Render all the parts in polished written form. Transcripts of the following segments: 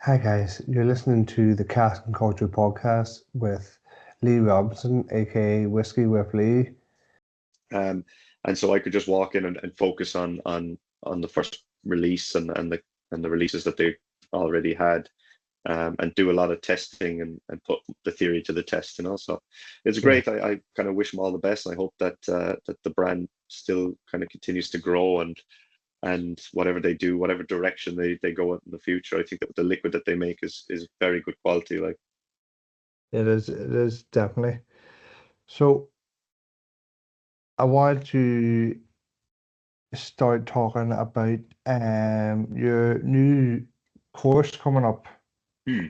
Hi guys, you're listening to the Cask Culture podcast with Lee Robinson, aka Whiskey with Lee. um, and so I could just walk in and focus on the first release and the releases that they already had, and do a lot of testing and put the theory to the test. So it's Yeah, great. I kind of wish them all the best. I hope that the brand still kind of continues to grow and whatever they do, whatever direction they go in the future. I think that the liquid that they make is very good quality. Like, it is definitely. So I wanted to start talking about your new course coming up. hmm,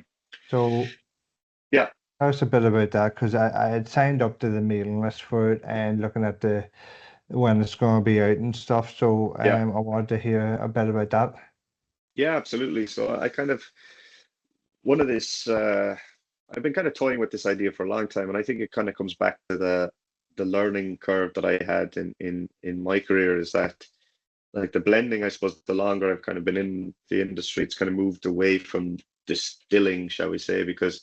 So yeah, tell us a bit about that because I had signed up to the mailing list for it and looking at the when it's going to be out and stuff. So yeah, I wanted to hear a bit about that. yeah, absolutely. So I kind of one of this. I've been kind of toying with this idea for a long time, and I think it kind of comes back to the learning curve that I had in my career. Is that like the blending? I suppose the longer I've kind of been in the industry, it's kind of moved away from distilling, shall we say, because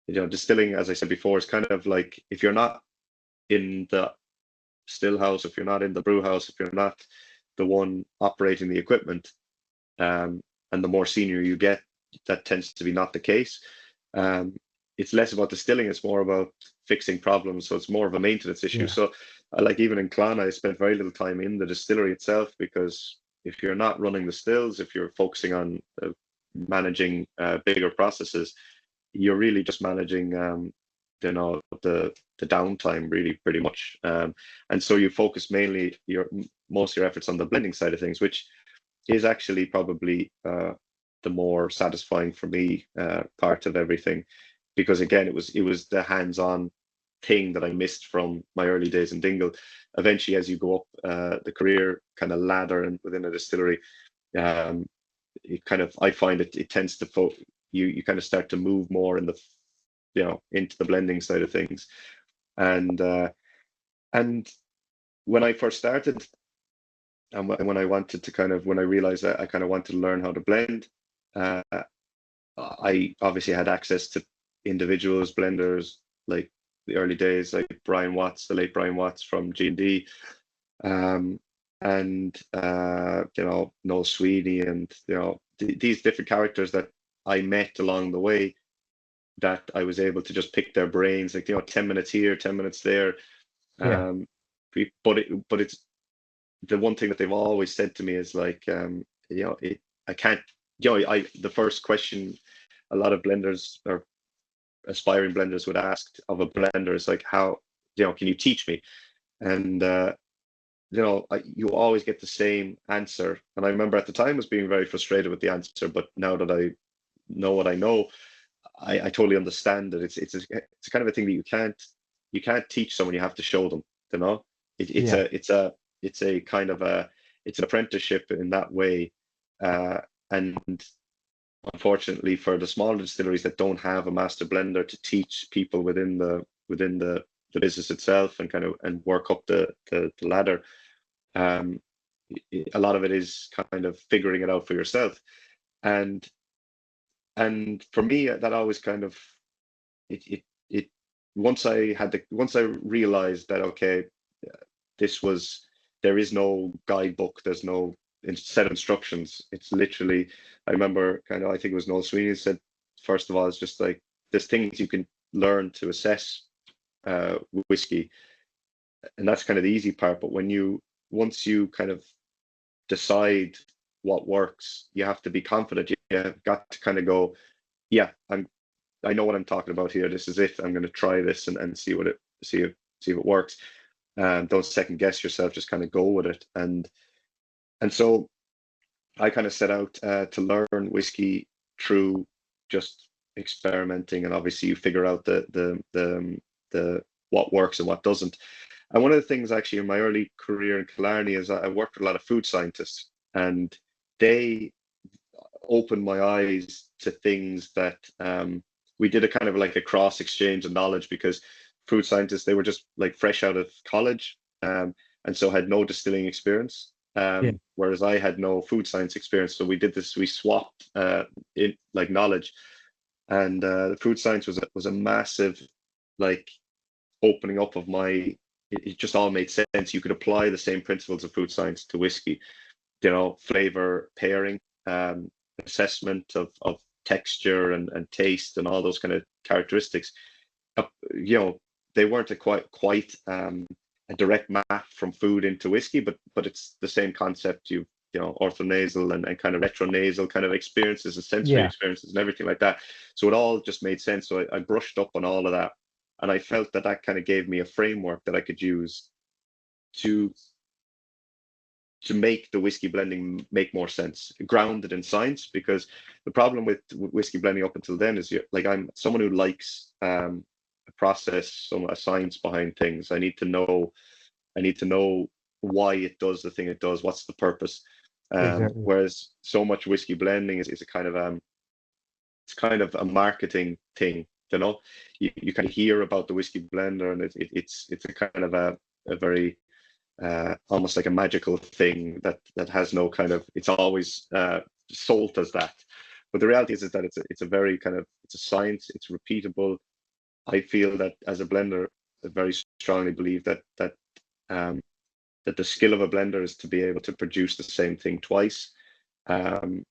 distilling, as I said before, is kind of like if you're not in the still house, if you're not in the brew house, if you're not the one operating the equipment, um, and the more senior you get, that tends to be not the case. Um, it's less about distilling; it's more about fixing problems. So it's more of a maintenance issue. Yeah, So, like even in Clon, I spent very little time in the distillery itself because if you're not running the stills, if you're focusing on managing bigger processes, you're really just managing, the downtime, really, pretty much. And so you focus mainly most of your efforts on the blending side of things, which is actually probably the more satisfying for me part of everything, because again, it was the hands-on thing that I missed from my early days in Dingle. Eventually, as you go up the career kind of ladder and within a distillery, um, it kind of I find it tends to you kind of start to move more in the into the blending side of things, and and when I first started, and when I wanted to when I realized that I kind of wanted to learn how to blend, uh, I obviously had access to individuals, blenders, like the early days, like Brian Watts, the late Brian Watts from G&D, um, and Noel Sweeney, and these different characters that I met along the way, that I was able to just pick their brains, like 10 minutes here, 10 minutes there. yeah, Um, but it's the one thing that they've always said to me is like, I can't, I the first question a lot of blenders or aspiring blenders would ask of a blender is like, how, can you teach me? And you always get the same answer. And I remember at the time was being very frustrated with the answer, but now that I know what I know, I totally understand that it's kind of a thing that you can't teach someone, you have to show them, you know. It's yeah, a kind of it's an apprenticeship in that way. And unfortunately for the smaller distilleries that don't have a master blender to teach people within the business itself and kind of and work up the ladder, um, a lot of it is kind of figuring it out for yourself. And and for me, that always kind of it once I realized that, okay, this was there is no guidebook, there's no set of instructions. It's literally, I remember kind of, I think it was Noel Sweeney said, first of all, it's just like there's things you can learn to assess uh, whiskey, and that's kind of the easy part. But once you kind of decide what works, you have to be confident. You've got to kind of go, yeah, I know what I'm talking about here. This is it. I'm going to try this and see if it works. Don't second guess yourself. Just kind of go with it. And so I kind of set out to learn whiskey through just experimenting, and obviously you figure out the what works and what doesn't. And one of the things actually in my early career in Killarney is I worked with a lot of food scientists, and they opened my eyes to things that we did a kind of like a cross exchange of knowledge, because food scientists, they were just like fresh out of college, and so had no distilling experience. Yeah. whereas I had no food science experience. So we did this, we swapped in like knowledge, and the food science was a massive like opening up of my. It just all made sense. You could apply the same principles of food science to whiskey. You know, flavor pairing, assessment of texture and taste and all those kind of characteristics. You know, they weren't quite a direct map from food into whiskey, but it's the same concept. You know, orthonasal and kind of retronasal kind of experiences and sensory Yeah. experiences and everything like that. So it all just made sense. So I brushed up on all of that, and I felt that that kind of gave me a framework that I could use to make the whiskey blending make more sense, grounded in science. Because the problem with whiskey blending up until then is, like, I'm someone who likes a process, a science behind things. I need to know why it does the thing it does. What's the purpose? Exactly. Whereas so much whiskey blending is a kind of it's kind of a marketing thing. You know, you kind of hear about the whiskey blender, and it's a kind of a very almost like a magical thing that has no kind of. It's always sold as that, but the reality is that it's a very kind of, it's a science. It's repeatable. I feel that as a blender, I very strongly believe um, that the skill of a blender is to be able to produce the same thing twice. Um,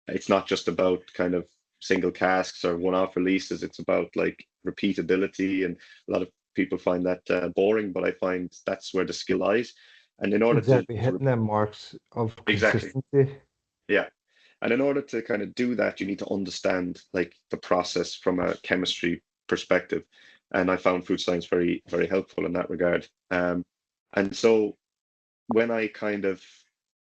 it's not just about kind of single casks or one-off releases. It's about like repeatability, and a lot of people find that boring, but I find that's where the skill lies. And in order Exactly. Hitting them marks of exactly, consistency. yeah. And in order to kind of do that, you need to understand like the process from a chemistry perspective. And I found food science very, very helpful in that regard. And so when I kind of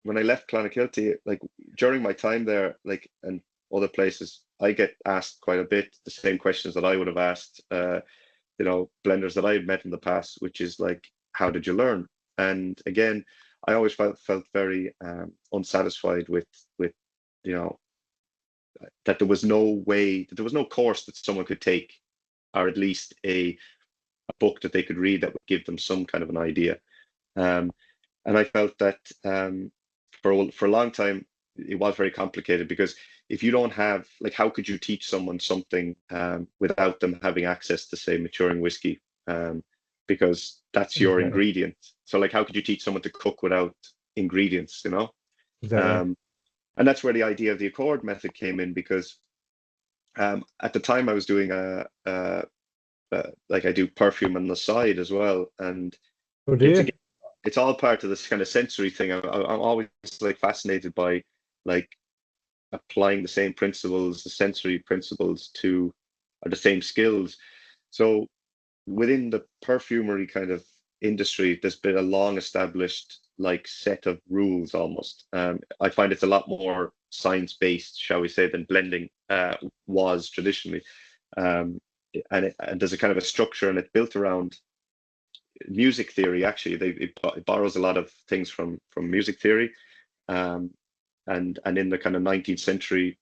when I left Clonakilty, like during my time there, like, and other places, I get asked quite a bit the same questions that I would have asked, you know, blenders that I had met in the past, which is like, how did you learn? And again, I always felt very unsatisfied with you know, that there was no way, that there was no course that someone could take, or at least a book that they could read that would give them some kind of an idea. Um, and I felt that for a long time it was very complicated, because if you don't have, like, how could you teach someone something without them having access to, say, maturing whiskey? Because that's your Exactly. ingredient. So like, how could you teach someone to cook without ingredients? You know, Exactly. um, and that's where the idea of the accord method came in, because at the time I was doing like, I do perfume on the side as well, and Oh, do it's you? again, it's all part of this kind of sensory thing. I'm always like fascinated by like applying the same principles, the sensory principles to, or the same skills. So within the perfumery kind of industry, there's been a long established like set of rules almost. I find it's a lot more science based, shall we say, than blending was traditionally. Um, and there's a kind of a structure, and it's built around music theory. Actually, it borrows a lot of things from music theory, um, and in the kind of 19th century,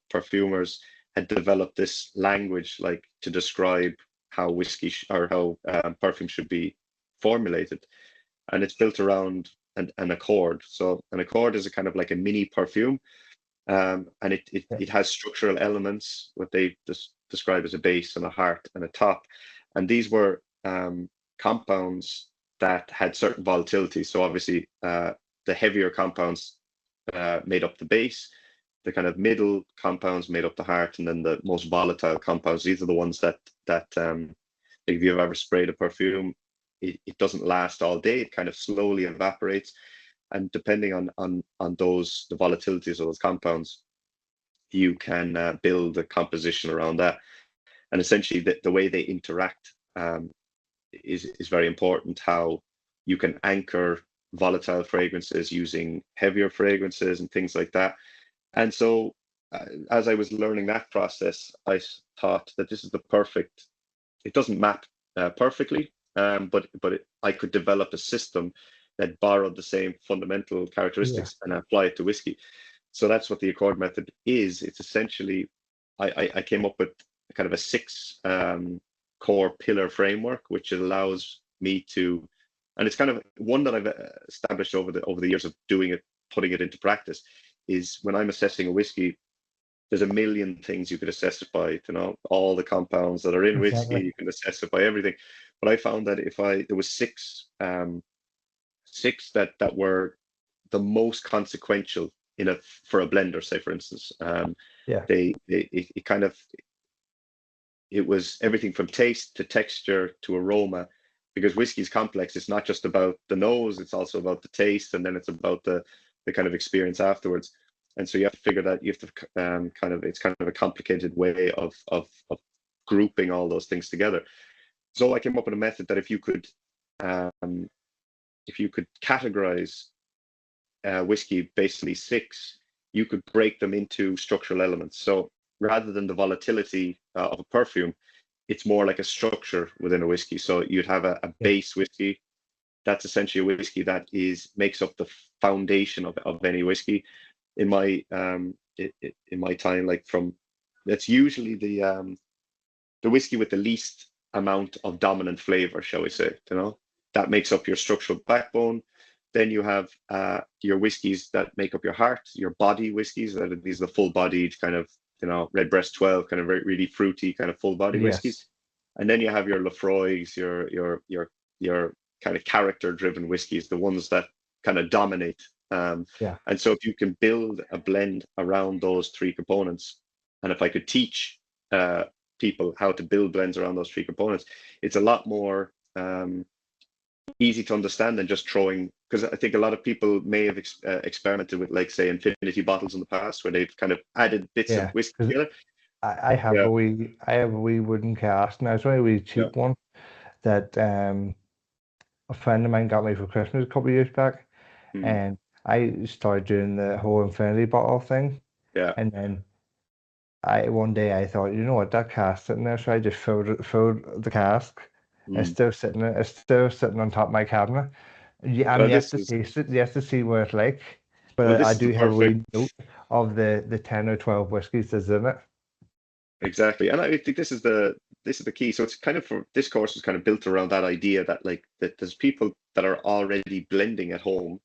perfumers had developed this language like to describe how whiskey or how perfume should be formulated, and it's built around an accord. So an accord is a kind of like a mini perfume, and Yeah. it has structural elements, what they describe as a base and a heart and a top, and these were compounds that had certain volatility. So obviously, the heavier compounds made up the base, the kind of middle compounds made up the heart, and then the most volatile compounds. These are the ones that if you've ever sprayed a perfume, it doesn't last all day. It kind of slowly evaporates, and depending on those, the volatilities of those compounds, you can build a composition around that. And essentially, the way they interact is very important. How you can anchor volatile fragrances using heavier fragrances and things like that. And so, as I was learning that process, I thought that this is the perfect. It doesn't map perfectly, but I could develop a system that borrowed the same fundamental Yeah. characteristics and apply it to whiskey. So that's what the Accord method is. It's essentially, I came up with kind of a six core pillar framework, which allows me to and it's kind of one that I've established over the years of doing it, putting it into practice, is when I'm assessing a whiskey, there's a million things you could assess it by, all the compounds that are in whiskey, exactly. you can assess it by everything. But I found that there was six that were the most consequential for a blender, say for instance. Yeah, It kind of, it was everything from taste to texture to aroma, because whiskey is complex. It's not just about the nose, it's also about the taste, and then it's about the kind of experience afterwards. And so you have to figure that, you have to it's kind of a complicated way of grouping all those things together. So I came up with a method that um, if you could categorize whiskey, basically six, you could break them into structural elements. So rather than the volatility of a perfume, it's more like a structure within a whiskey. So you'd have a yeah, base whiskey. That's essentially a whiskey that makes up the foundation of any whiskey. In my in my time, that's usually the whiskey with the least amount of dominant flavor, shall we say, that makes up your structural backbone. Then you have your whiskeys that make up your heart, your body whiskeys. These are the full-bodied kind of, Redbreast 12, kind of really fruity, kind of full-body whiskies. yes, And then you have your Lafroigs, your kind of character-driven whiskies, the ones that kind of dominate. yeah, And so if you can build a blend around those three components, and if I could teach people how to build blends around those three components, it's a lot more easy to understand than just throwing, because I think a lot of people may have experimented with, like, say, infinity bottles in the past, where they've kind of added bits of yeah. whiskey Because together. I Yeah, have a wee wooden cask now. It's only a wee yeah, cheap one that a friend of mine got me for Christmas a couple of years back, mm, and I started doing the whole infinity bottle thing, yeah, and then I one day I thought, you know what, that cask sitting there, so I just filled the cask. It's mm. still sitting there. It's still sitting on top of my cabinet. Yeah, I'm Well, yet this to is taste it, yet to see what it's like. well, But this I is the do have a perfect. wee note of the 10 or 12 whiskeys that's in it. Exactly, and I think this is the key. So it's kind of, for this course is kind of built around that idea that, like, that there's people that are already blending at home.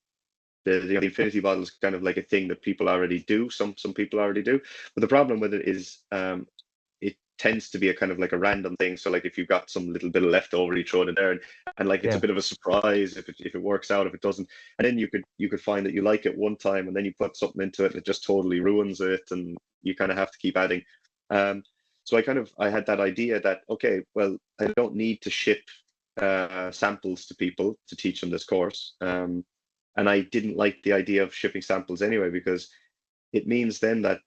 The infinity bottle is kind of like a thing that people already do. Some people already do, but the problem with it is, it tends to be a kind of like a random thing. So, like, if you've got some little bit of leftover, you throw it in there, and like, it's a Yeah, bit of a surprise if it works out, if it doesn't. And then you could find that you like it one time, and then you put something into it and it just totally ruins it, and you kind of have to keep adding. um so I had that idea that, okay, well, I don't need to ship samples to people to teach them this course. And I didn't like the idea of shipping samples anyway, because it means then that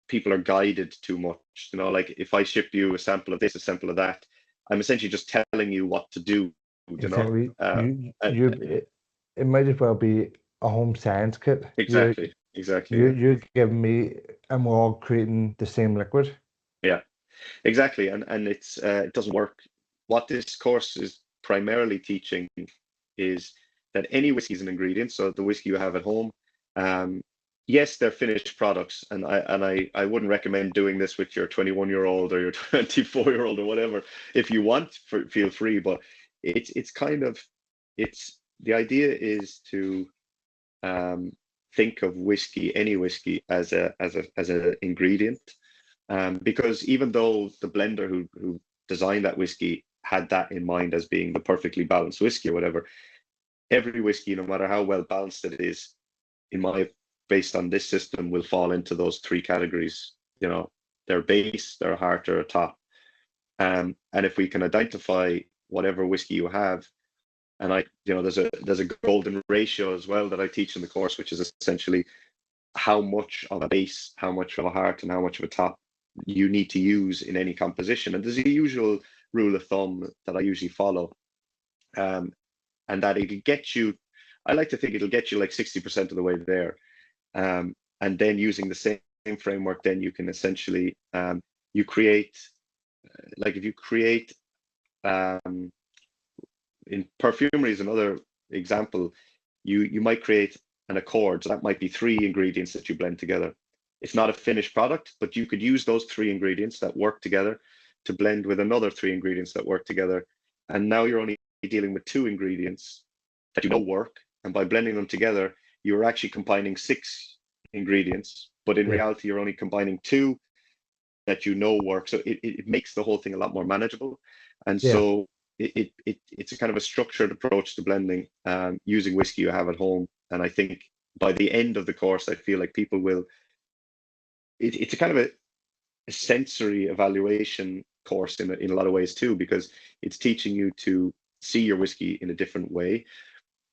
people are guided too much. Like, if I ship you a sample of this, a sample of that, I'm essentially just telling you what to do. You know, exactly. uh, and, It might as well be a home science kit. exactly, exactly, You're giving me, and we're all creating the same liquid. yeah, exactly, and it doesn't work. What this course is primarily teaching is that any whiskey is an ingredient. So the whiskey you have at home, um, yes, they're finished products, and I wouldn't recommend doing this with your 21-year-old or your 24-year-old or whatever. If you want, feel free, but it's kind of, it's the idea is to um, think of whiskey, any whiskey, as a ingredient, because even though the blender who designed that whiskey had that in mind as being the perfectly balanced whiskey or whatever, every whiskey, no matter how well balanced it is, in my based on this system, will fall into those three categories. Their base, their heart, or a top. And if we can identify whatever whiskey you have, and there's a golden ratio as well that I teach in the course, which is essentially how much of a base, how much of a heart, and how much of a top you need to use in any composition. And there's a usual rule of thumb that I usually follow, um, and that it'll get you. I like to think it'll get you like 60% of the way there. And then, using the same framework, then you can essentially, you create, like, if you create, um, in perfumery is another example. You might create an accord, so that might be three ingredients that you blend together. It's not a finished product, but you could use those three ingredients that work together to blend with another three ingredients that work together, and now you're only dealing with two ingredients that you know work, and by blending them together, you're actually combining six ingredients, but in Yeah. reality, you're only combining two that you know work. So it makes the whole thing a lot more manageable. And Yeah. so it's a kind of a structured approach to blending using whiskey you have at home. And I think by the end of the course, I feel like people will, it's a kind of a sensory evaluation course in a lot of ways too, because it's teaching you to see your whiskey in a different way.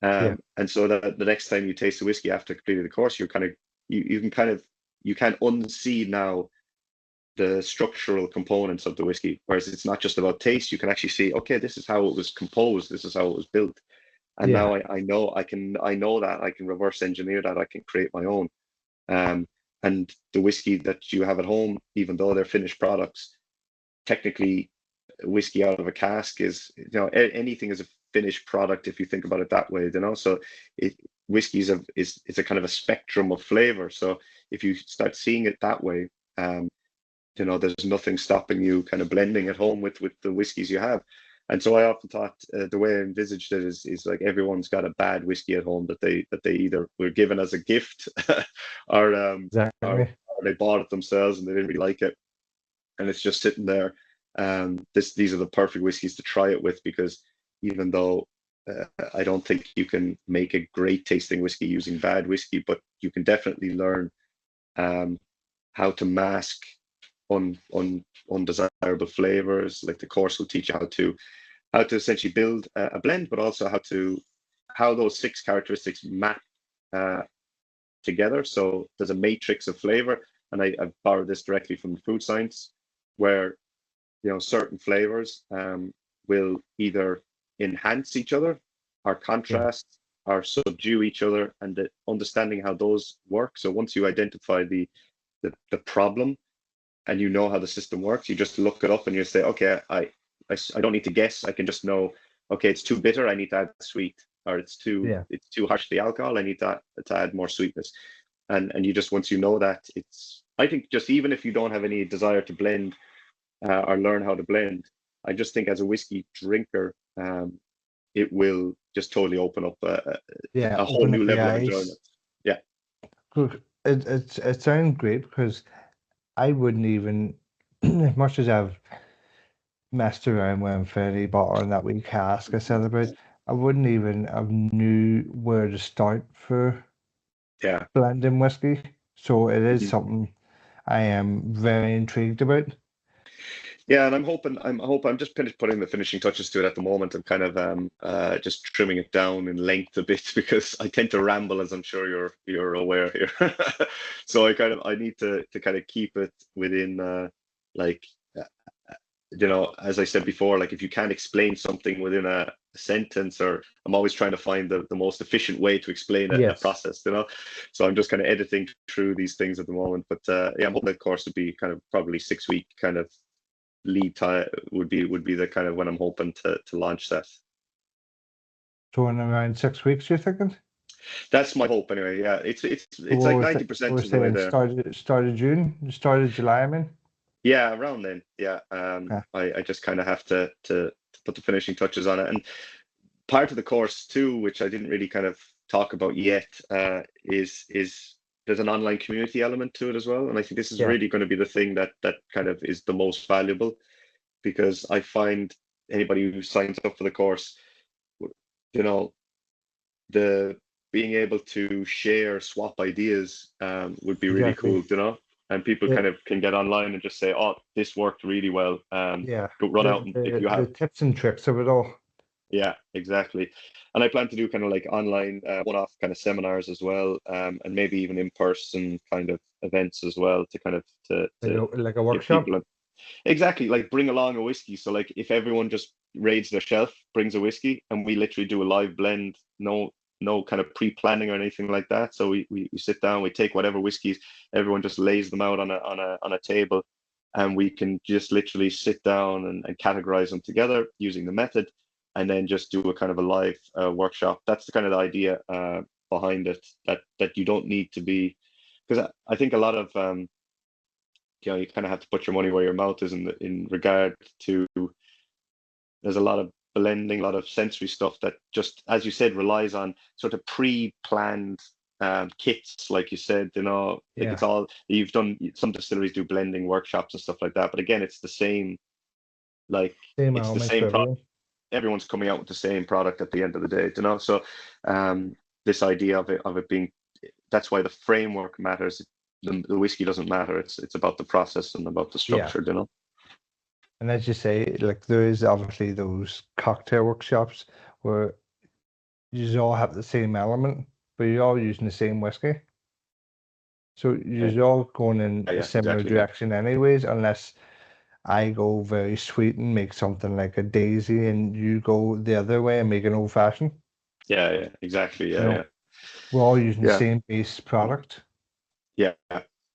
Yeah. And so that the next time you taste the whiskey after completing the course, you're kind of, you can kind of, you can unsee now the structural components of the whiskey, whereas it's not just about taste. You can actually see, okay, this is how it was composed, this is how it was built, and Yeah. now I know that I can reverse engineer that, I can create my own. Um, and the whiskey that you have at home, even though they're finished products, technically, whiskey out of a cask is, anything is a finished product if you think about it that way. So it whiskey is a kind of a spectrum of flavor. So if you start seeing it that way, um, there's nothing stopping you kind of blending at home with the whiskeys you have. And so I often thought the way I envisaged it is like everyone's got a bad whiskey at home that they either were given as a gift or or Exactly. they bought it themselves and they didn't really like it, and it's just sitting there. These are the perfect whiskeys to try it with, because even though I don't think you can make a great tasting whiskey using bad whiskey, but you can definitely learn um, how to mask undesirable flavors. Like the course will teach you how to essentially build a blend, but also how those six characteristics map uh, together. So there's a matrix of flavor, and I've borrowed this directly from food science, where certain flavors will either enhance each other, or Yeah. contrast, or subdue each other, and understanding how those work. So once you identify the problem, and you know how the system works, you just look it up and you say, okay, I don't need to guess. I can just know, okay, it's too bitter, I need to add sweet, or Yeah. it's too harsh the alcohol, I need to add more sweetness. And you just, once you know that, I think, just even if you don't have any desire to blend or learn how to blend, I just think as a whiskey drinker, it will just totally open up Yeah. a whole Open new up the level of enjoyment. eyes. Yeah, 'Cause it sounds great because I wouldn't even, as much as I've messed around with Infinity Bottle and that wee cask I said about, I wouldn't even have knew where to start for yeah. blending whiskey. So it is Mhm. something I am very intrigued about. Yeah, and I'm just putting the finishing touches to it at the moment. I'm kind of just trimming it down in length a bit because I tend to ramble, as I'm sure you're aware here. So I need to kind of keep it within like uh, as I said before, like if you can't explain something within a sentence, or I'm always trying to find the most efficient way to explain a Yes. process. So I'm just kind of editing through these things at the moment. But yeah, I'm hoping the course would be kind of probably 6 week kind of lead time, would be the kind of when I'm hoping to launch that. So in around 6 weeks, you're thinking? That's my hope anyway. Yeah, it's So like we're, we're 90% of the way saying there. started June, started July, I mean. Yeah, around then. Yeah, Okay. I just kind of have to put the finishing touches on it. And part of the course too, which I didn't really kind of talk about yet, is there's an online community element to it as well. And I think this is Yeah. really going to be the thing that kind of is the most valuable, because I find anybody who signs up for the course, you know, the being able to share, swap ideas would be really Exactly. cool. And people Yeah. kind of can get online and just say, "Oh, this worked really well." Yeah. Go run out, and if you The have, tips and tricks of it all. yeah, exactly. And I plan to do kind of like online one-off kind of seminars as well, and maybe even in-person kind of events as well, to kind of to Like a give people workshop. exactly, like bring along a whiskey. So like if everyone just raids their shelf, brings a whiskey, and we literally do a live blend, no kind of pre-planning or anything like that. So we sit down, we take whatever whiskeys, everyone just lays them out on a table, and we can just literally sit down and categorize them together using the method, and then just do a kind of a live workshop. That's the kind of the idea behind it. That you don't need to be, because I think a lot of you kind of have to put your money where your mouth is in regard to, there's a lot of blending, a lot of sensory stuff that just, as you said, relies on sort of pre-planned kits, like you said, like Yeah, it's all you've done. Some distilleries do blending workshops and stuff like that, but again, it's the same, like same it's the elements for same product. everyone. Everyone's coming out with the same product at the end of the day, So this idea of it being, that's why the framework matters. The whiskey doesn't matter. It's about the process and about the Yeah. structure. And as you say, like there is obviously those cocktail workshops where you all have the same element, but you're all using the same whiskey. So Yeah, you're all going in a yeah, similar exactly. Yeah, direction anyways, unless I go very sweet and make something like a daisy and you go the other way and make an old fashioned. yeah, exactly. You Yeah, know, we're all using the yeah, same base product. yeah,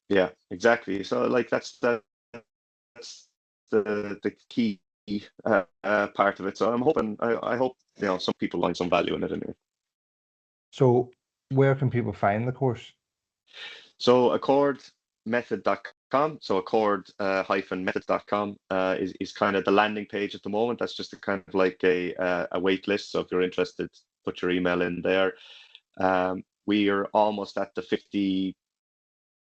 yeah, exactly. So like that's the key part of it. So I'm hoping, I hope some people find some value in it anyway. So where can people find the course? So accordmethod.com. So accord-methods.com is kind of the landing page at the moment. That's just a kind of like a wait list. So if you're interested, put your email in there. We are almost at the 50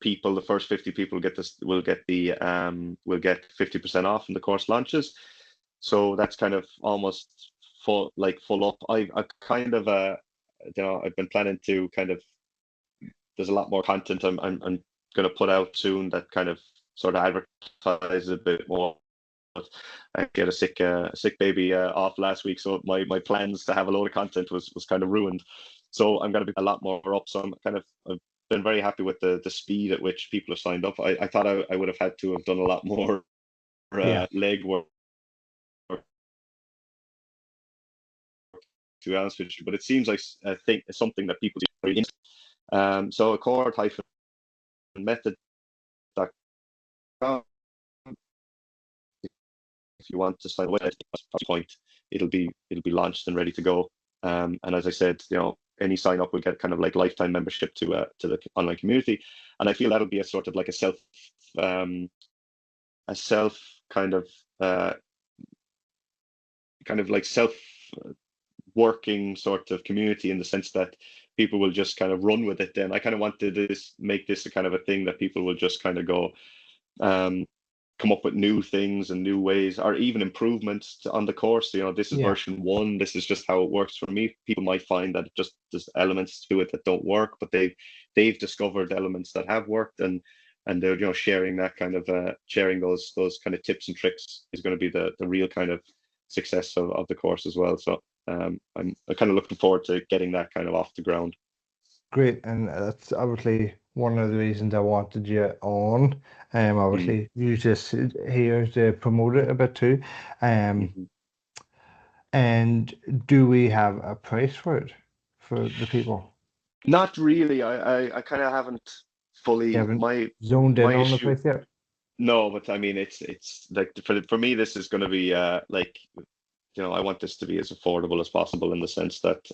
people. The first 50 people get this will get 50% off when the course launches. So that's kind of almost full up. I kind of I've been planning to kind of, there's a lot more content I'm going to put out soon that kind of sort of advertise a bit more. I get a sick baby off last week, so my plans to have a load of content was kind of ruined. So I'm going to be a lot more up. So I've been very happy with the speed at which people have signed up. I thought I would have had to have done a lot more Yeah, legwork, to be honest with you, but it seems like I think it's something that people do very so accord-method.com if you want to sign up at the point, it'll be launched and ready to go. And as I said, any sign up will get kind of like lifetime membership to the online community, and I feel that'll be a sort of like um, a self kind of uh, like self working sort of community, in the sense that people will just kind of run with it. Then I kind of wanted this make this a kind of a thing that people will just kind of go, um, come up with new things and new ways, or even improvements on the course. This is yeah, version one. This is just how it works for me. People might find that just there's elements to it that don't work, but they've discovered elements that have worked, and they're sharing that kind of sharing those kind of tips and tricks is going to be the real kind of success of the course as well. So I'm kind of looking forward to getting that kind of off the ground. great. And that's obviously one of the reasons I wanted you on. Mm-hmm. Obviously, you just here to promote it a bit too. Um, Mm-hmm. and do we have a price for it for the people? Not really. I kind of haven't You fully haven't my zoned in my on the issue. price yet? No, but I mean, it's like for me, this is going to be like, I want this to be as affordable as possible, in the sense that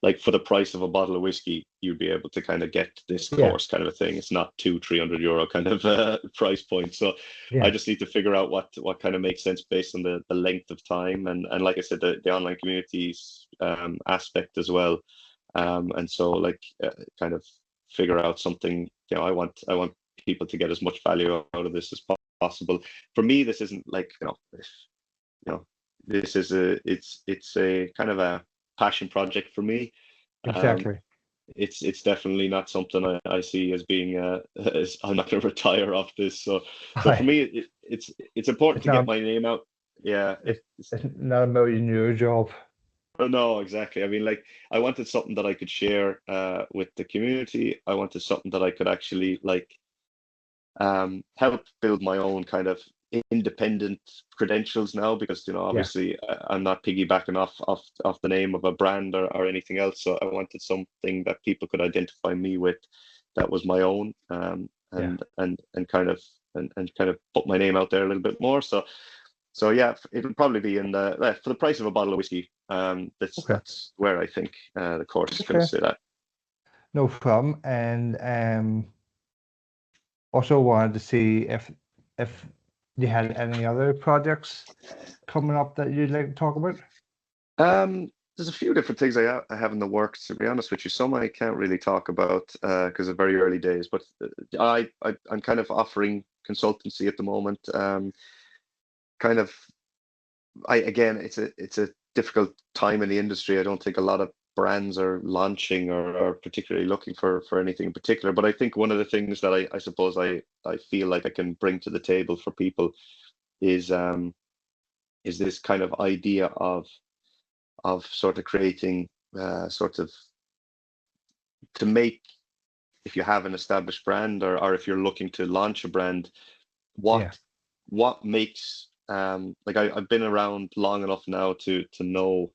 like for the price of a bottle of whiskey, you'd be able to kind of get this Yeah, course kind of a thing. It's not 200-300 euro kind of price point. So I yeah, just need to figure out what kind of makes sense based on the length of time, and like I said, the online communities aspect as well. And so like kind of figure out something. I want people to get as much value out of this as possible. For me, this isn't like, you know, this is it's a kind of a passion project for me. Um, exactly. it's definitely not something I see as being as I'm not going to retire off this. So for Aye. me, it's important It's to get not my name out. Yeah, it's it's not a million euro job. oh, no, exactly. I mean, like, I wanted something that I could share with the community. I wanted something that I could actually like help build my own kind of independent credentials now, because Yeah, obviously I'm not piggybacking off the name of a brand or anything else. So I wanted something that people could identify me with, that was my own, yeah. and kind of and kind of put my name out there a little bit more. So yeah, it'll probably be in the for the price of a bottle of whiskey. Okay, That's where I think the course is going to okay, sit at. no problem. And also wanted to see if you had any other projects coming up that you'd like to talk about. There's a few different things I have in the works, to be honest with you. Some I can't really talk about because of very early days, but I'm kind of offering consultancy at the moment. Kind of I again, it's a difficult time in the industry. I don't think a lot of brands are launching or are particularly looking for anything in particular. But I think one of the things that I suppose I feel like I can bring to the table for people is um is this kind of idea of sort of creating sort of to make, if you have an established brand, or if you're looking to launch a brand, Yeah, what makes like I've been around long enough now to know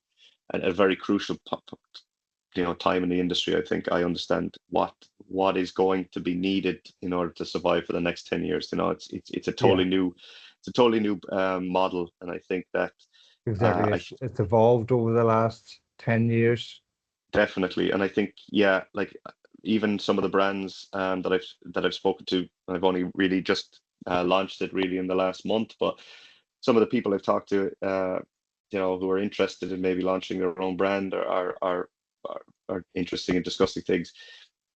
a very crucial time in the industry. I think I understand what is going to be needed in order to survive for the next 10 years. It's a yeah, totally new model, and I think that exactly. I It's evolved over the last 10 years. definitely, and I think, yeah, like even some of the brands that I've spoken to, I've only really just launched it really in the last month, but some of the people I've talked to, who are interested in maybe launching their own brand, or are interested in discussing things.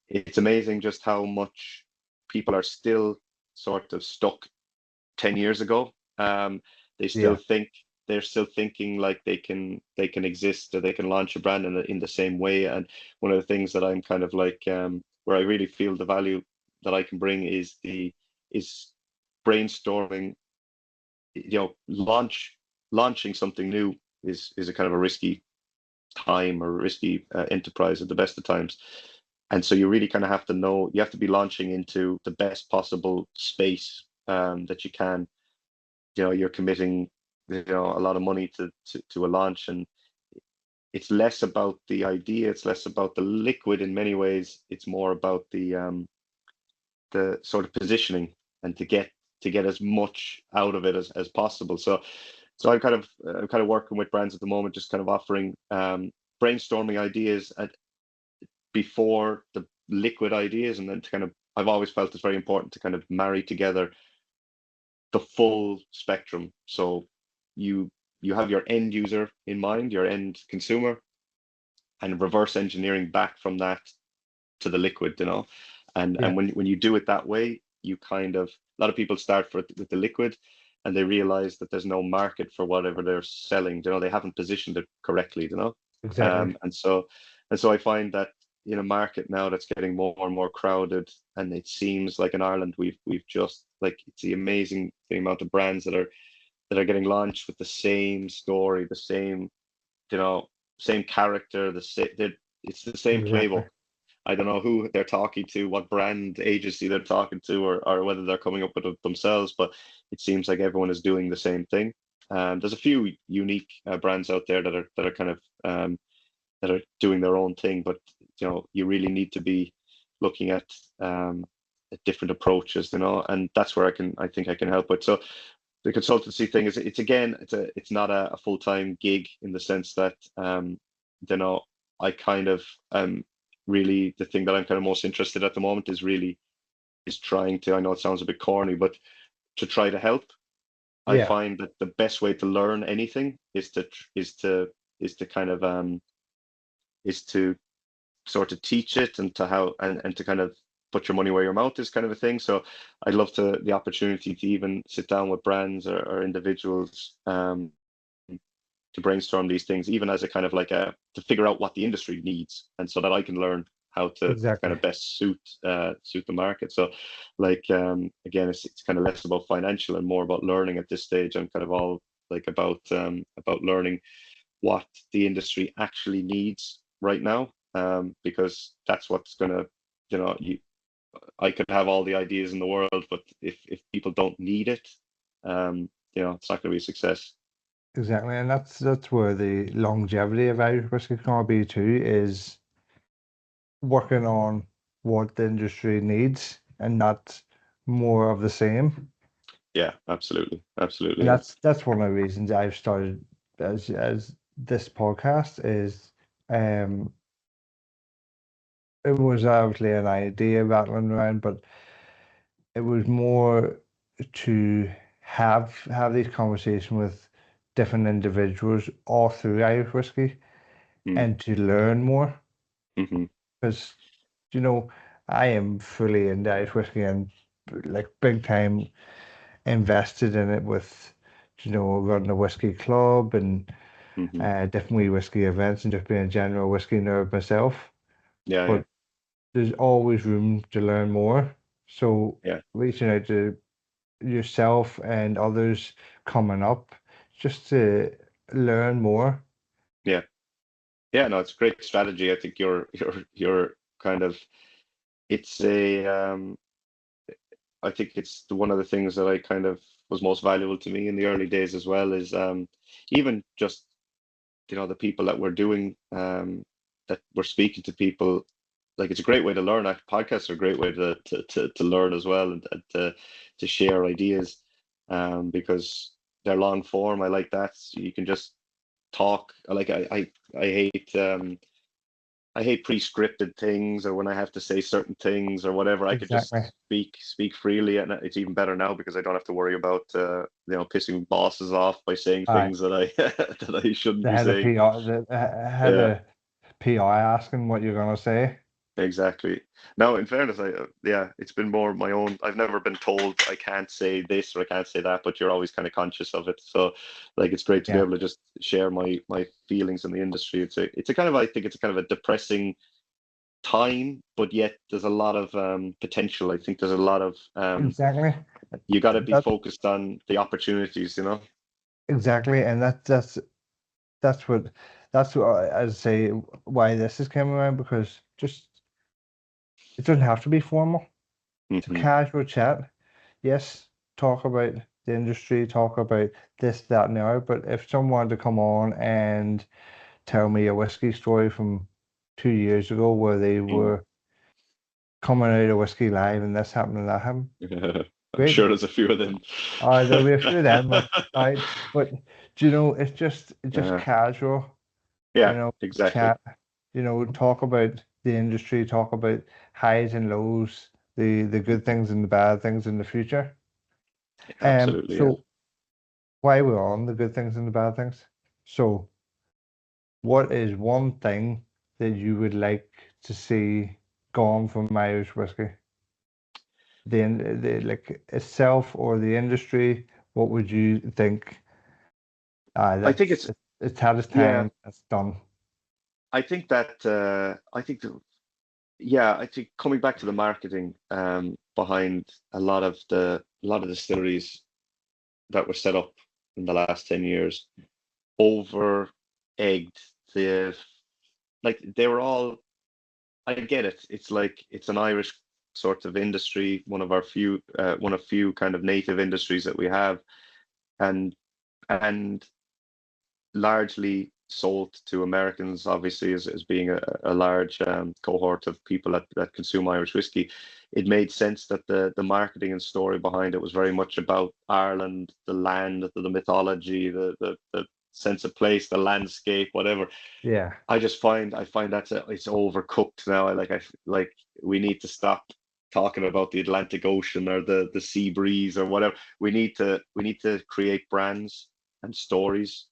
It's amazing just how much people are still sort of stuck 10 years ago. They still Yeah, think they're still thinking like they can exist, or they can launch a brand in the same way. And one of the things that I'm kind of like where I really feel the value that I can bring is brainstorming. Launching something new is a kind of a risky time, or risky enterprise at the best of times. And so you really kind of have to know, you have to be launching into the best possible space that you can. You're committing, a lot of money to a launch, and it's less about the idea, it's less about the liquid in many ways. It's more about the sort of positioning, and to get as much out of it as possible. So I'm kind of working with brands at the moment, just kind of offering brainstorming ideas before the liquid ideas, and then to kind of, I've always felt it's very important to kind of marry together the full spectrum. So you you have your end user in mind, your end consumer, and reverse engineering back from that to the liquid. And yeah, when you do it that way, you kind of, a lot of people start with the liquid, and they realize that there's no market for whatever they're selling. They haven't positioned it correctly. exactly, And so I find that in a market now that's getting more and more crowded, and it seems like in Ireland we've just, like, it's the amazing the amount of brands that are getting launched with the same story, the you know same character, it's the same exactly, playbook. I don't know who they're talking to, what brand agency they're talking to, or whether they're coming up with it themselves, but it seems like everyone is doing the same thing. There's a few unique brands out there that are kind of that are doing their own thing, but you really need to be looking at different approaches, and that's where I think I can help with. So the consultancy thing is, it's not a full-time gig, in the sense that you know I kind of really, the thing that I'm kind of most interested at the moment is trying to, I know it sounds a bit corny, but to try to help. I yeah, find that the best way to learn anything is to kind of is to sort of teach it, and to kind of put your money where your mouth is, kind of a thing. So I'd love the opportunity to even sit down with brands, or individuals, to brainstorm these things, even as a kind of like to figure out what the industry needs, and so that I can learn how to kind exactly, of best suit the market. So, like, again, it's kind of less about financial and more about learning at this stage. I'm kind of all like about learning what the industry actually needs right now, because that's what's gonna, I could have all the ideas in the world, but if people don't need it, it's not gonna be a success. exactly. And that's where the longevity of Irish whiskey can be too, is working on what the industry needs and not more of the same. Yeah, absolutely, And absolutely. Yeah. that's one of the reasons I've started as this podcast is um it was obviously an idea rattling around, but it was more to have these conversations with different individuals all through Irish whiskey mm, and to learn more. hmm Because, you know, I am fully into Irish whiskey and like big time invested in it with, running a whiskey club and hmm different wee whiskey events and just being a general whiskey nerd myself. Yeah, yeah, But there's always room to learn more. So yeah, reaching out to yourself and others coming up just to learn more. yeah, yeah. No, it's a great strategy. I think you're kind of it's a I think it's one of the things that I kind of was most valuable to me in the early days as well is even just the people that we're doing that we're speaking to people, like it's a great way to learn. Podcasts are a great way to learn as well, and to share ideas because they're long form. I like that. So you can just talk. I hate I hate pre-scripted things, or when I have to say certain things or whatever. I could Exactly. just speak freely, and it's even better now because I don't have to worry about pissing bosses off by saying Aye. things that I that I shouldn't They be had a saying. PR, they had Yeah, a PI asking what you're gonna say. exactly. Now, in fairness, yeah, it's been more my own. I've never been told I can't say this or I can't say that, but you're always kind of conscious of it. So, like, it's great to be Yeah, able to just share my feelings in the industry. It's a kind of I think it's a kind of a depressing time, but yet there's a lot of potential. I think there's a lot of exactly. you got to be That focused on the opportunities, you know? exactly, and that's what that's what I say why this is coming around because just it doesn't have to be formal. It's a Hmm casual chat. Yes, talk about the industry, talk about this, that, and the other. But if someone wanted to come on and tell me a whiskey story from 2 years ago where they were coming out of whiskey live and this happened and that happened, I'm great. sure there's a few of them. There'll be a few of them, but it's just uh, casual, yeah, exactly. chat, talk about the industry, talk about highs and lows, the good Mhm. things and the bad things in the future. Absolutely, yeah. So why we're on the good things and the bad things. So what is one thing that you would like to see gone from Irish whiskey? The like itself or the industry, what would you think? I think it's It's had its yeah. time. It's done. I think that I think that, yeah. I think coming back to the marketing behind a lot of distilleries that were set up in the last 10 years over egged the like they were all I get it. It's like it's an Irish sort of industry, one of few kind of native industries that we have, and and largely sold to Americans, obviously, as being a large cohort of people that consume Irish whiskey. It made sense that the marketing and story behind it was very much about Ireland, the land, the mythology, the sense of place, the landscape, whatever. Yeah, I find it's overcooked now. I like we need to stop talking about the Atlantic Ocean or the sea breeze or whatever. We need to create brands and stories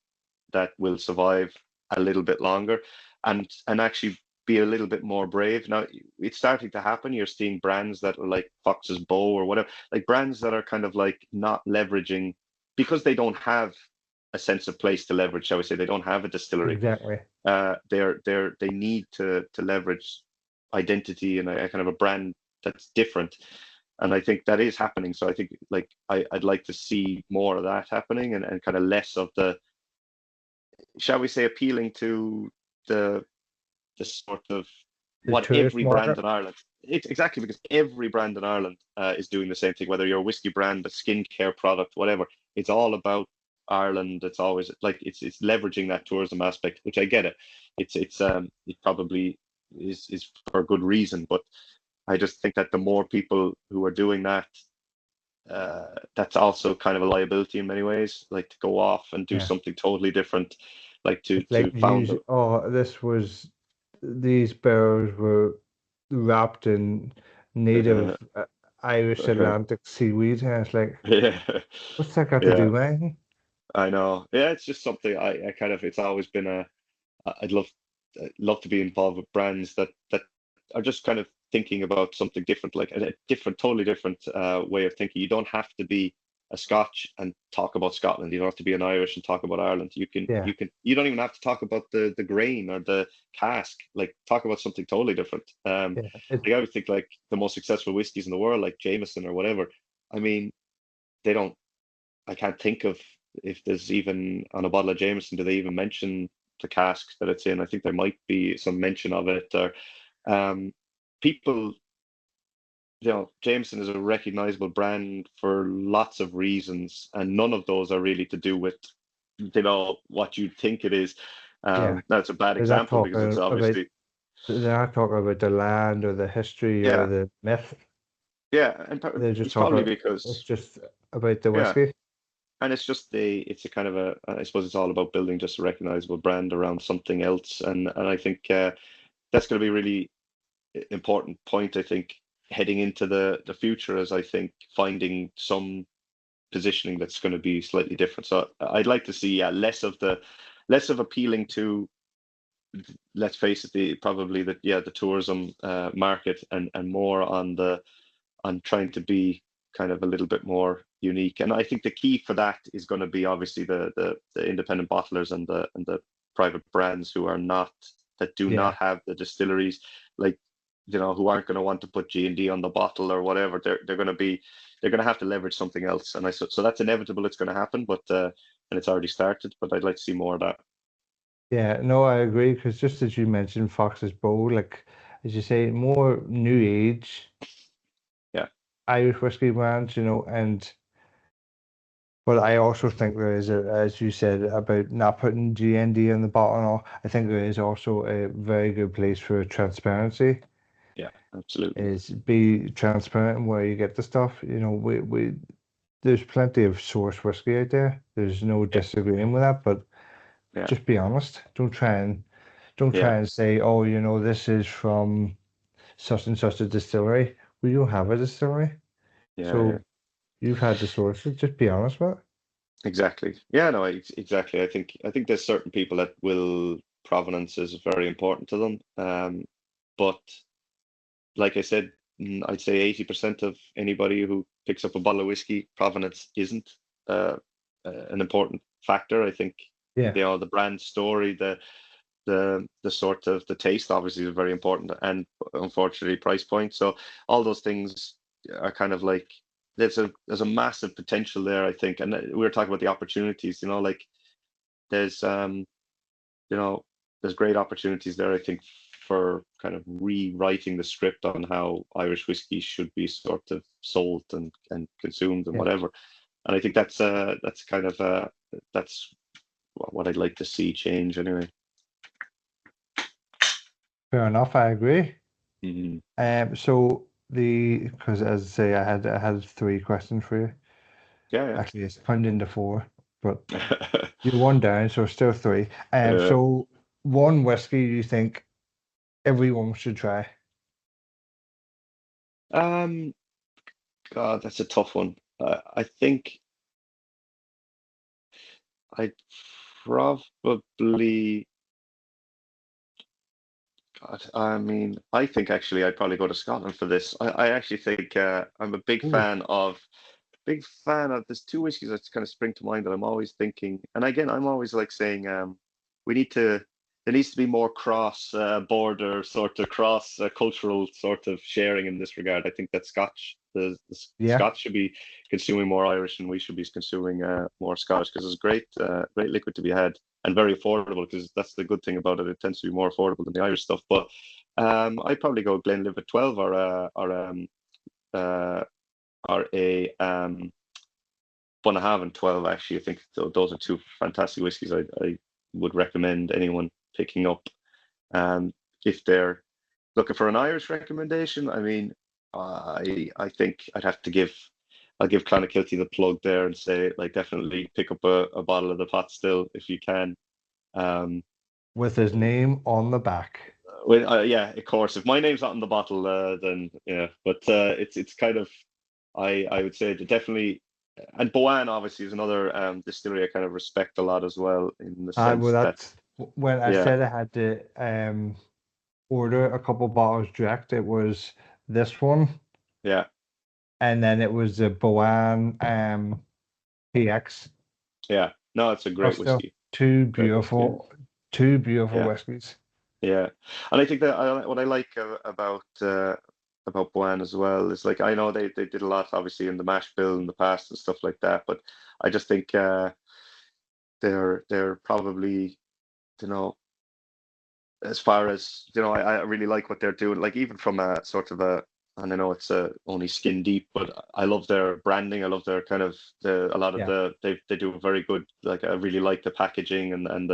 that will survive a little bit longer and actually be a little bit more brave. Now it's starting to happen. You're seeing brands that are like Fox's Bow or whatever, like brands that are kind of like not leveraging because they don't have a sense of place to leverage, shall we say. They don't have a distillery. exactly. They need to leverage identity and a kind of a brand that's different. And I think that is happening. So I think like I'd like to see more of that happening and kind of less of the, shall we say, appealing to the the sort of The what tourist every brand market. in Ireland. It's exactly because every brand in Ireland is doing the same thing. Whether you're a whiskey brand, a skincare product, whatever, it's all about Ireland. It's always like it's leveraging that tourism aspect, which I get it. It probably is for a good reason, but I just think that the more people who are doing that, that's also kind of a liability in many ways. Like to go off and do Yeah, something totally different, like to it's like found use. Oh, these barrels were wrapped in native Irish a Atlantic seaweed, and it's like, yeah, what's that got to do yeah. with anything? I know. Yeah, it's just something I kind of. It's always been a. I'd love to be involved with brands that are just kind of thinking about something different, like a different, totally different way of thinking. You don't have to be a Scotch and talk about Scotland. You don't have to be an Irish and talk about Ireland. Yeah, You don't even have to talk about the grain or the cask. Like talk about something totally different. yeah, it, Like I would think like the most successful whiskies in the world, like Jameson or whatever. I mean, they don't. I can't think of if there's even on a bottle of Jameson, do they even mention the cask that it's in? I think there might be some mention of it. Or um, people, Jameson is a recognizable brand for lots of reasons, and none of those are really to do with, what you think it is. yeah. That's a bad They're not example because it's talking about obviously, they're not talking about the land or the history or yeah, the myth. yeah, and They're just it's probably talking. It's because, just about the yeah. whiskey. And it's just it's a kind of I suppose it's all about building just a recognizable brand around something else. And I think that's going to be a really important point, I think, heading into the future, as I think finding some positioning that's going to be slightly different. So I'd like to see, less of appealing to, let's face it, the tourism market, and more on trying to be kind of a little bit more unique. And I think the key for that is going to be obviously the independent bottlers and the private brands who are not that do not Yeah, have the distilleries, like, who aren't going to want to put G&D on the bottle or whatever. They're going to have to leverage something else. And so that's inevitable. It's going to happen, but and it's already started. But I'd like to see more of that. yeah. No, I agree because just as you mentioned, Fox's Bow, like as you say, more new age Yeah, Irish whiskey brands, and but I also think there is as you said about not putting GND in the bottle and all. I think there is also a very good place for transparency. yeah, absolutely. Is be transparent in where you get the stuff. We there's plenty of source whiskey out there. There's no Yeah, disagreeing with that, but yeah, just be honest. Don't yeah, try and say, oh, this is from such and such a distillery. We don't have a distillery. yeah, yeah. So you've had the sources. Just be honest with it. Exactly. Yeah, no, exactly. I think there's certain people that will provenance is very important to them. But like I said, I'd say 80% of anybody who picks up a bottle of whiskey, provenance isn't uh, an important factor. I think, Yeah. the brand story, the sort of the taste obviously is very important, and unfortunately price point. So all those things are kind of like there's a massive potential there, I think. And we were talking about the opportunities, like there's you know there's great opportunities there, I think, for kind of rewriting the script on how Irish whiskey should be sort of sold and consumed and Yeah. whatever. And I think that's kind of that's what I'd like to see change anyway. Fair enough. I agree. Hmm. So because as I say, I had three questions for you. Yeah, Actually, it's turned into four, but yeah. you're one down, so still three. Uh, So one whiskey you think everyone should try? um, God, that's a tough one. I think I'd probably, God, I mean, I think actually I'd probably go to Scotland for this. I actually think I'm a Ooh, big fan of. There's two whiskeys that kind of spring to mind that I'm always thinking, and again, I'm always like saying, we need to. There needs to be more cross border sort of cross cultural sort of sharing in this regard. I think that the yeah. Scots should be consuming more Irish, and we should be consuming more Scottish, because it's great liquid to be had, and very affordable, because that's the good thing about it. It tends to be more affordable than the Irish stuff. But I'd probably go Glenlivet 12 uh, or a Bunnahabhain 12. Actually, I think those are two fantastic whiskies. I would recommend anyone picking up. Um, if they're looking for an Irish recommendation, I mean, I think I'll give Clonakilty the plug there and say, like, definitely pick up a bottle of the pot still if you can. Um, With his name on the back. yeah, of course. If my name's not on the bottle, then yeah. But it's kind of, I would say that definitely. and Boan obviously is another distillery I kind of respect a lot as well, in the I well, sense that that's when I yeah, said I had to order a couple bottles direct. It was this one, yeah, and then it was the Boan PX. yeah. No, it's a great Still whiskey. Great whiskey. two beautiful Yeah, whiskeys. yeah. And I think that what I like about Boan as well is, like, I know they did a lot obviously in the mash bill in the past and stuff like that, but I just think they're probably, you know, as far as, I really like what they're doing. Like, even from a sort of a, and I know it's only skin deep, but I love their branding. I love their kind of a lot of Yeah, they do a very good. Like, I really like the packaging and and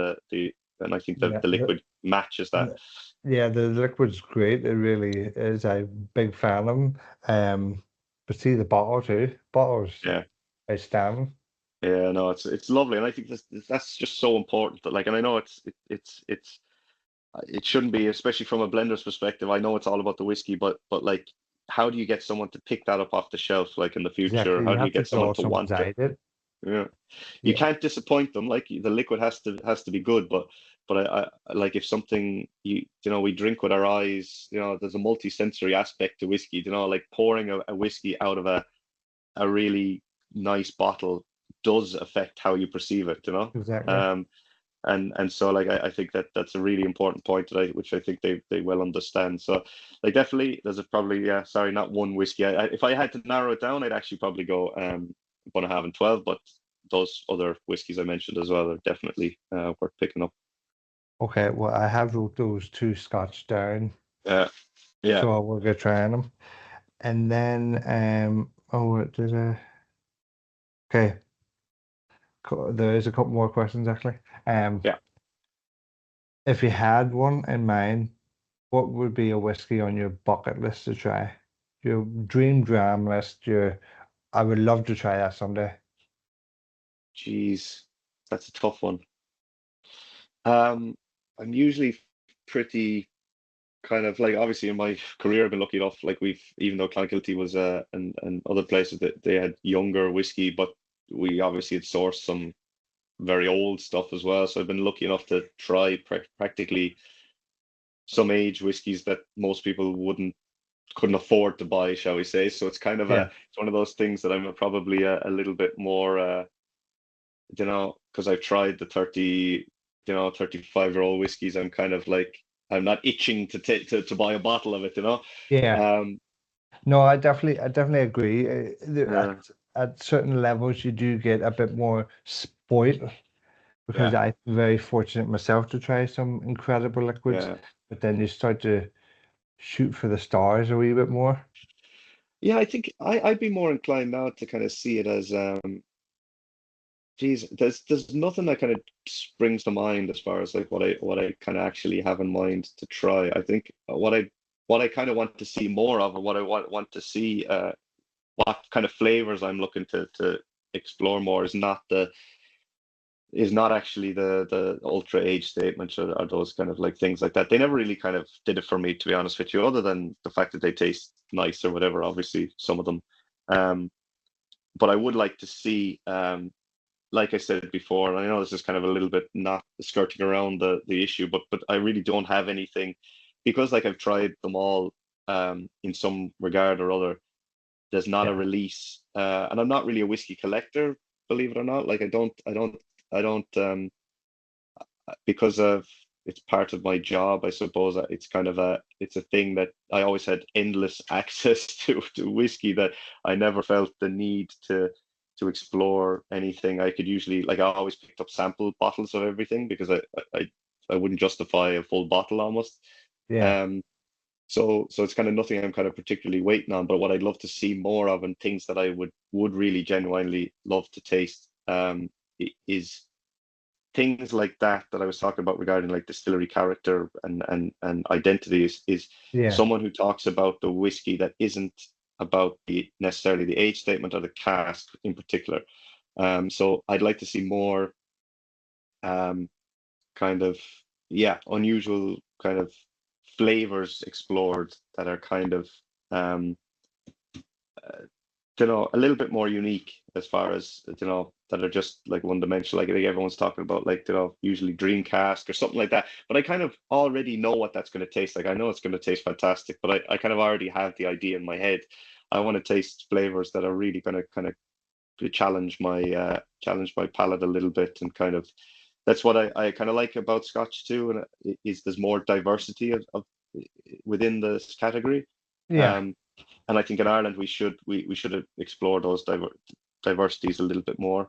I think yeah, the liquid matches that. yeah. The liquid's great. It really is. I'm a big fan of them. But see the bottle too. Bottles Yeah. outstanding. Yeah, no, it's lovely, and I think that's just so important. That, like, and I know it shouldn't be, especially from a blender's perspective. I know it's all about the whiskey, but like, how do you get someone to pick that up off the shelf, like, in the future? Exactly. How You do you have to get someone draw to someone's want it? eye to it. Yeah, you Yeah, can't disappoint them. Like, the liquid has to be good, but like, if something, we drink with our eyes. There's a multi-sensory aspect to whiskey. Like, pouring a whiskey out of a really nice bottle does affect how you perceive it. exactly. Um, and so, like, I think that that's a really important point which I think they well understand. So, like, definitely there's probably, yeah, sorry, not one whiskey. If I had to narrow it down, I'd actually probably go Bunnahabhain 12, but those other whiskies I mentioned as well are definitely worth picking up. Okay, well, I have wrote those two Scotch down, Yeah, yeah, so I will get trying them. And then, oh, there's a, okay, there is a couple more questions actually. yeah. If you had one in mind, what would be a whiskey on your bucket list to try? Your dream dram list, I would love to try that someday. Jeez, that's a tough one. Um, I'm usually pretty kind of, like, obviously in my career I've been lucky enough, like, we've, even though Clonakilty was and other places, that they had younger whiskey, but we obviously had sourced some very old stuff as well. So I've been lucky enough to try practically some age whiskies that most people couldn't afford to buy, shall we say. So Yeah, it's one of those things that I'm probably a little bit more because I've tried the 35-year-old whiskeys. I'm kind of like, I'm not itching to take to buy a bottle of it. yeah. Um, No, I definitely agree. uh, At certain levels, you do get a bit more spoiled because yeah, I'm very fortunate myself to try some incredible liquids, yeah, but then you start to shoot for the stars a wee bit more. yeah. I think I'd be more inclined now to kind of see it as, geez, there's nothing that kind of springs to mind as far as, like, what I kind of actually have in mind to try. I think what I kind of want to see more of, or what I want to see, what kind of flavors I'm looking to explore more, is not actually the ultra age statements, or those kind of, like, things like that. They never really kind of did it for me, to be honest with you, other than the fact that they taste nice or whatever. Obviously, some of them, um, but I would like to see, like I said before, and I know this is kind of a little bit not skirting around the issue, but I really don't have anything, because, like, I've tried them all, in some regard or other. There's not a Yeah, release, and I'm not really a whiskey collector, believe it or not. Like, I don't, because of, it's part of my job, I suppose. It's kind of it's a thing that I always had endless access to whiskey, that I never felt the need to explore anything. I could usually, like, I always picked up sample bottles of everything, because I, I wouldn't justify a full bottle almost. yeah, Um, so it's kind of nothing I'm kind of particularly waiting on, but what I'd love to see more of, and things that I would really genuinely love to taste, is things like that I was talking about, regarding, like, distillery character and identity, is yeah, someone who talks about the whiskey that isn't about necessarily the age statement or the cask in particular. So I'd like to see more, um, kind of, yeah, unusual kind of flavors explored, that are kind of, um, a little bit more unique as far as, that are just like one dimensional. Like I think everyone's talking about, like, usually dream cask or something like that. But I kind of already know what that's going to taste like. I know it's going to taste fantastic, but I kind of already have the idea in my head. I want to taste flavors that are really going to kind of challenge my palate a little bit, and kind of that's what I kind of like about Scotch too, and is there's more diversity of within this category. Yeah, Um, and I think in Ireland we should explore those diversities a little bit more.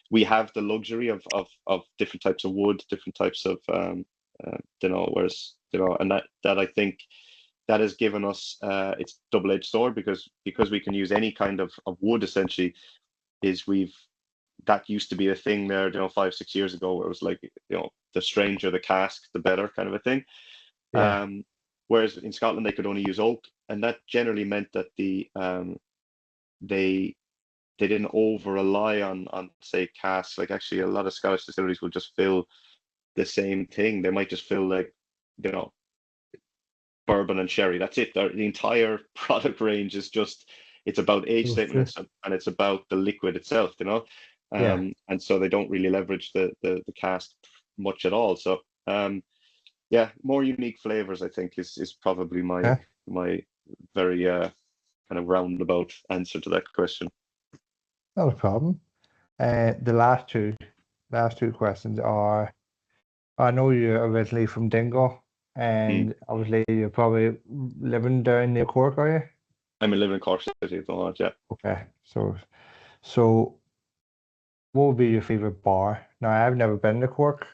We have the luxury of different types of wood, different types of whereas and that I think that has given us it's double-edged sword, because we can use any kind of wood essentially. Is we've That used to be a thing there, 5-6 years ago, where it was like, the stranger the cask, the better kind of a thing. yeah, Whereas in Scotland they could only use oak, and that generally meant that they they didn't over rely on say casks. Like actually, a lot of Scottish distilleries will just fill the same thing. They might just fill like you know bourbon and sherry. That's it. The entire product range is just it's about age those statement, two. and it's about the liquid itself. Yeah, And so they don't really leverage the cask much at all. So yeah, more unique flavors, I think, is probably my okay, my very kind of roundabout answer to that question. not a problem. The last two questions are: I know you're originally from Dingle, Mm. and obviously you're probably living down near Cork, are you? I'm living in Cork City at the moment. Yeah. Okay, so what would be your favorite bar? Now, I've never been to Cork.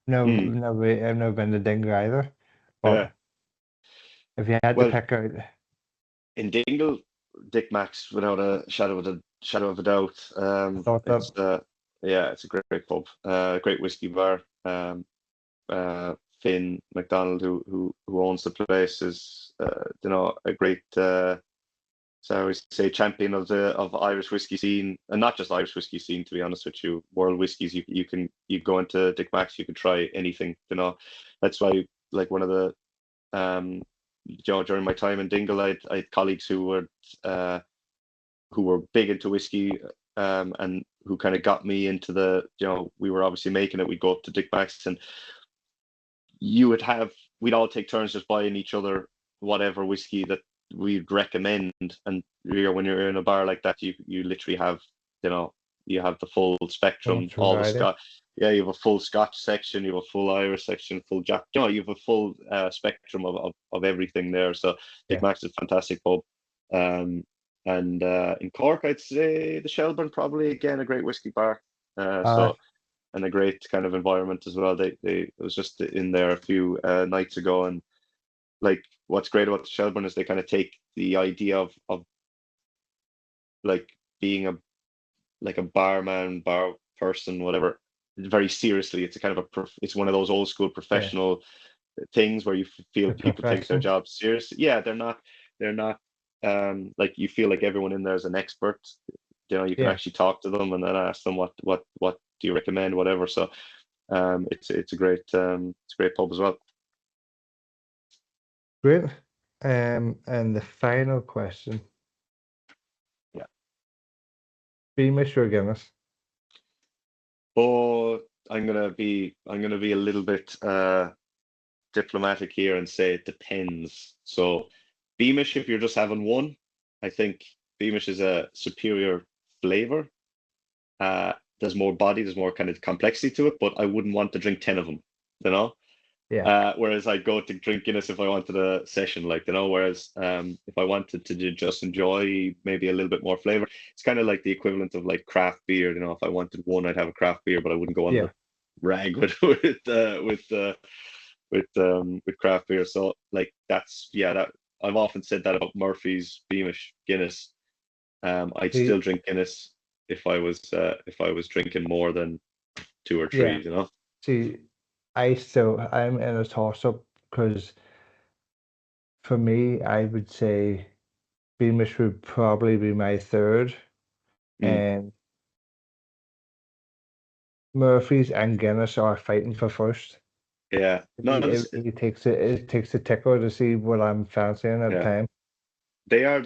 No, Mm. I've never been to Dingle either. Yeah. But if you had to Well, pick out, in Dingle, Dick Max, without a shadow of a doubt. I thought that, It's Yeah, it's a great pub, great whiskey bar. Uh, Finn McDonald, who owns the place, is a great so I always say champion of Irish whiskey scene, and not just Irish whiskey scene. To be honest with you, world whiskies. You go into Dick Max, you can try anything. That's why, like, one of the during my time in Dingle, I had colleagues uh who were big into whiskey, and who kind of got me into we were obviously making it. We'd go up to Dick Max, and we'd all take turns just buying each other whatever whiskey that we'd recommend. And when you're in a bar like that, you literally have, you know, you have the full so spectrum, much all the variety. Scotch. Yeah, you have a full Scotch section, you have a full Irish section, full Jack. You have a full spectrum of everything there. So Dick Yeah. Max is a fantastic pub. Um, and in Cork, I'd say the Shelburne, probably again a great whiskey bar. Uh, And a great kind of environment as well. They I was just in there a few nights ago, and like what's great about the Shelburne is they kind of take the idea of like being a barman, bar person, whatever, very seriously. It's a kind of it's one of those old school yeah. professional things where you feel The people take their profession. job seriously. Yeah, they're not like you feel like everyone in there is an expert. You can Yeah. actually talk to them and then ask them what do you recommend, whatever. So it's a great pub as well. Great. And the final question, Yeah. Beamish or Guinness? But I'm gonna be a little bit diplomatic here and say it depends. So Beamish, if you're just having one, I think Beamish is a superior flavor. There's more body, there's more kind of complexity to it, but I wouldn't want to drink 10 of them, you know? Yeah. Whereas I'd go to drink Guinness if I wanted a session, like, whereas if I wanted to just enjoy maybe a little bit more flavor, it's kind of like the equivalent of like craft beer. If I wanted one, I'd have a craft beer, but I wouldn't go on the Yeah. rag with craft beer. So like that I've often said that about Murphy's, Beamish, Guinness. I'd still See, drink Guinness if I was drinking more than two or yeah. three, you know? See, I'm in a toss-up because for me, I would say Beamish would probably be my third, Mm, and Murphy's and Guinness are fighting for first. yeah. No, It takes it takes a tickle to see what I'm fancying at the yeah. time. they're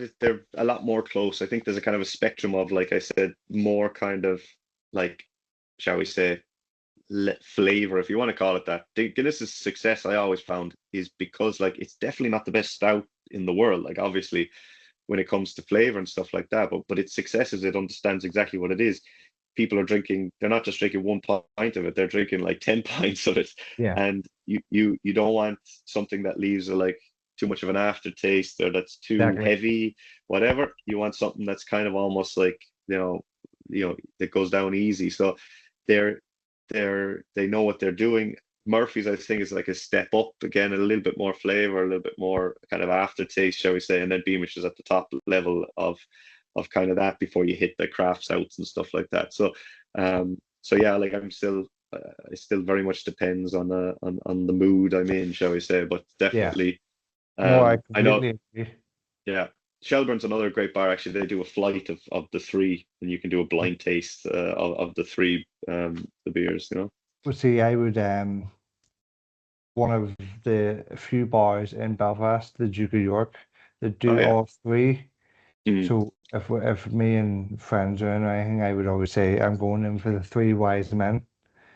a lot more close. I think there's a kind of a spectrum of, like I said, more kind of like, shall we say, flavor, if you want to call it that. The Guinness's success, I always found, is because like it's definitely not the best stout in the world. Like obviously when it comes to flavor and stuff like that, but its success is it understands exactly what it is. People are drinking, they're not just drinking one pint of it, they're drinking like 10 pints of it. Yeah, And you don't want something that leaves a like too much of an aftertaste or that's too exactly. heavy, whatever. You want something that's kind of almost like, that goes down easy. So they're they know what they're doing. Murphy's, I think, is like a step up again, a little bit more flavor, a little bit more kind of aftertaste, shall we say, and then Beamish is at the top level of kind of that before you hit the craft stouts and stuff like that. So yeah, like I'm still, it still very much depends on on the mood I'm in, shall we say, but Yeah. definitely, No, I I know, completely agree. yeah. Shelbourne's another great bar. Actually, they do a flight of the three, and you can do a blind taste of the three the beers. You know. But see, I would one of the few bars in Belfast, the Duke of York, that Oh do yeah. all three. Mm. So if me and friends are in or anything, I would always say I'm going in for the three wise men,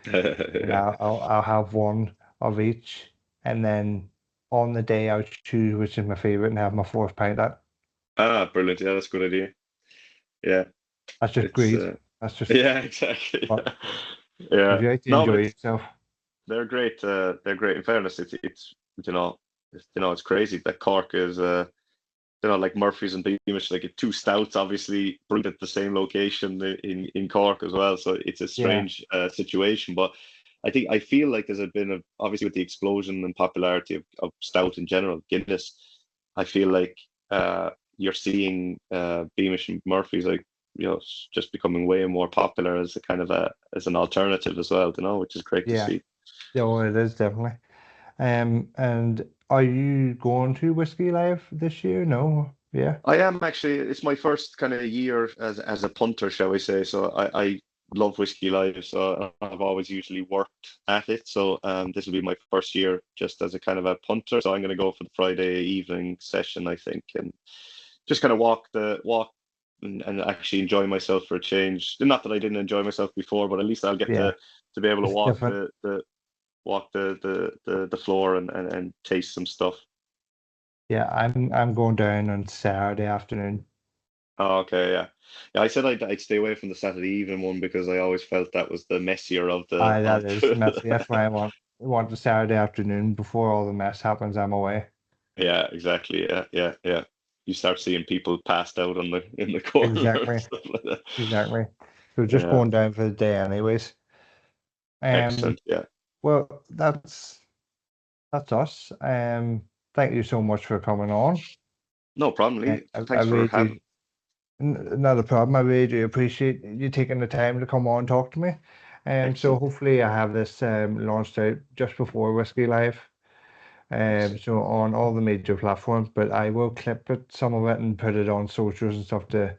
and Yeah. I'll have one of each, and then on the day I'll choose which is my favorite and have my fourth pint. Ah, brilliant. Yeah, that's a good idea. Yeah, That's just it's greed. That's just yeah, exactly. what if Yeah. you like to No, but enjoy it's yourself. they're great. They're great. In fairness, it's it's crazy that Cork is like Murphy's and Beamish, like two stouts obviously brewed at the same location in Cork as well. So it's a Yeah, strange situation. But I feel like there's been obviously with the explosion and popularity of stout in general, Guinness, I feel like you're seeing Beamish and Murphy's like just becoming way more popular as a kind of as an alternative as well, which is great to yeah, see. yeah. Well, it is definitely. And are you going to Whiskey Live this year? No. Yeah. I am actually. It's my first kind of year as a punter, shall we say? So I love Whiskey Live. So I've always usually worked at it. So this will be my first year just as a kind of a punter. So I'm going to go for the Friday evening session, I think, and just kind of walk and actually enjoy myself for a change. Not that I didn't enjoy myself before, but at least I'll get Yeah. to be able to It's different. walk the floor and taste some stuff. Yeah, I'm going down on Saturday afternoon. Oh, okay, yeah, yeah. I said I'd stay away from the Saturday evening one because I always felt that was the messier of the Aye, that of is messy. the. That's why I want the Saturday afternoon before all the mess happens. I'm away. Yeah, exactly. Yeah, yeah, yeah. You start seeing people passed out on the in the corner and Exactly, stuff like that. exactly. So just Yeah, going down for the day, anyways. Um, excellent. Yeah, well, that's us. Thank you so much for coming on. no problem, Lee. I Thanks for really having. do. Not a problem. I really do appreciate you taking the time to come on and talk to me. So Excellent, hopefully I have this launched out just before Whiskey Live. excellent. So on all the major platforms, but I will clip it, some of it, and put it on socials and stuff to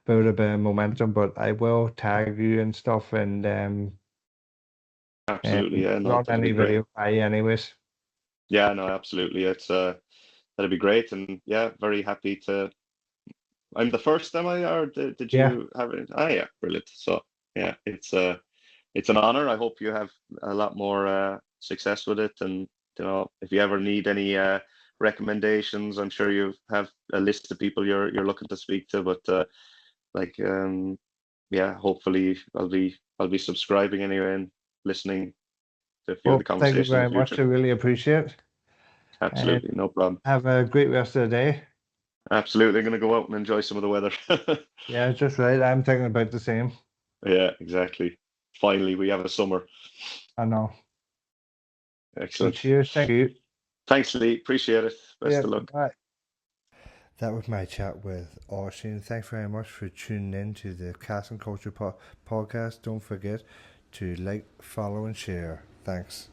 build a bit of momentum. But I will tag you and stuff and Absolutely. Yeah, no, run that'd be any great. video by you anyways. Yeah, no, absolutely. It's that'd be great, and yeah, very happy to. I'm the first, am I? Or did Yeah. you have it? Ah, yeah, brilliant. So yeah, it's an honor. I hope you have a lot more success with it. And if you ever need any recommendations, I'm sure you have a list of people you're looking to speak to. But like, yeah, hopefully I'll be subscribing anyway and listening to a few of the Well, thank you conversations in the very much. future. I really appreciate it. And Absolutely, no problem. have a great rest of the day. Absolutely, I'm going to go out and enjoy some of the weather. Yeah, just right. I'm thinking about the same. Yeah, exactly. Finally, we have a summer. I know. So Excellent. cheers. Thank you. Thanks, Lee. Appreciate it. Best Yeah. of luck. Bye. That was my chat with Oisin. Thanks very much for tuning in to the Cask Culture podcast. Don't forget to like, follow, and share. Thanks.